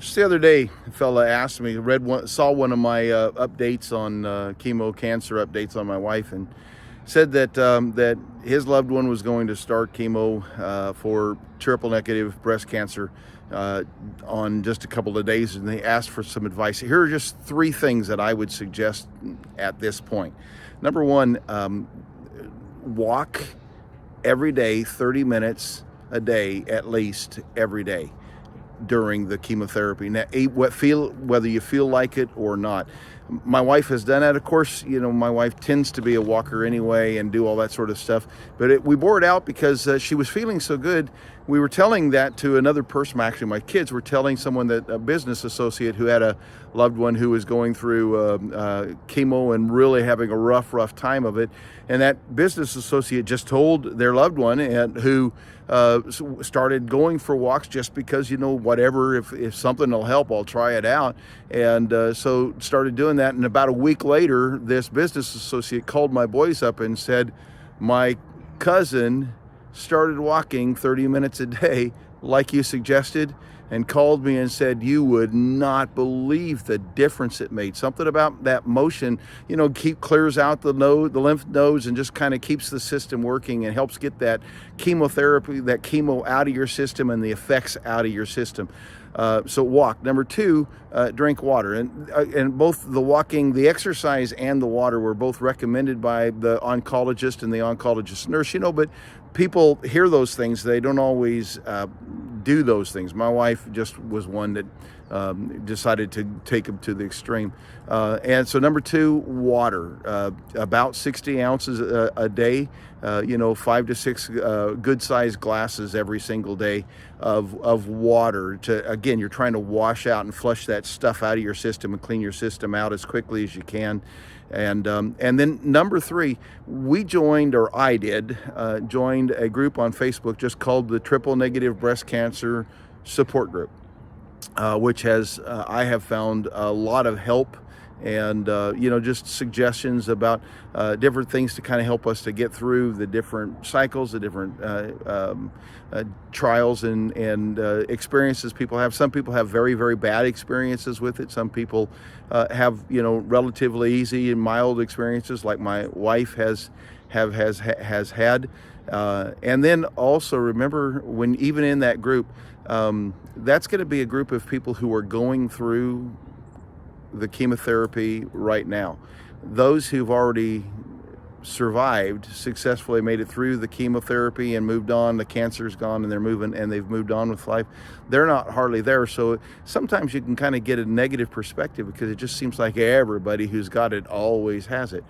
Just the other day, a fella asked me, saw one of my updates on chemo cancer updates on my wife, and said that his loved one was going to start chemo for triple negative breast cancer on just a couple of days, and they asked for some advice. Here are just three things that I would suggest at this point. Number one, walk every day, 30 minutes a day at least every day during the chemotherapy. Now, whether you feel like it or not. My wife has done that. Of course, my wife tends to be a walker anyway and do all that sort of stuff. But we bore it out because she was feeling so good. We were telling that to another person. Actually, my kids were telling someone, that a business associate who had a loved one who was going through chemo and really having a rough time of it. And that business associate just told their loved one, and who started going for walks just because, whatever, if something will help, I'll try it out. And so started doing that. And about a week later, this business associate called my boys up and said, my cousin started walking 30 minutes a day like you suggested, and called me and said, you would not believe the difference it made. Something about that motion, clears out the lymph nodes, and just kind of keeps the system working and helps get that chemotherapy, that chemo out of your system and the effects out of your system. So walk. Number two, drink water. And both the walking, the exercise, and the water were both recommended by the oncologist and the oncologist nurse. But people hear those things. They don't always do those things. My wife just was one that decided to take them to the extreme. And so number two, water. About 60 ounces a day, 5 to 6 good-sized glasses every single day of water. Again, you're trying to wash out and flush that stuff out of your system and clean your system out as quickly as you can. And then number three, I joined a group on Facebook just called the Triple Negative Breast Cancer Support Group, which I have found a lot of help and just suggestions about different things to kind of help us to get through the different cycles, the different trials and experiences people have. Some people have very, very bad experiences with it. Some people have relatively easy and mild experiences, like my wife has had. And then also remember, when even in that group, that's going to be a group of people who are going through the chemotherapy right now. Those who've already survived, successfully made it through the chemotherapy and moved on, the cancer's gone, and they've moved on with life, they're not hardly there. So sometimes you can kind of get a negative perspective, because it just seems like everybody who's got it always has it.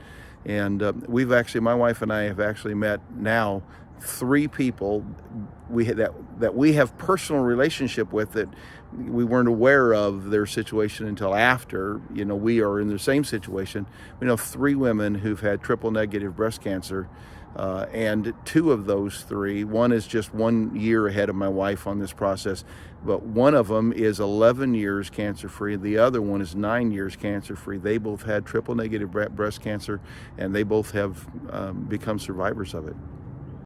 And my wife and I have actually met now 3 people that we have personal relationship with, that we weren't aware of their situation until after we are in the same situation. We know 3 women who've had triple negative breast cancer, and 2 of those 3, one is just 1 year ahead of my wife on this process, but one of them is 11 years cancer free. The other one is 9 years cancer free. They both had triple negative breast cancer, and they both have become survivors of it.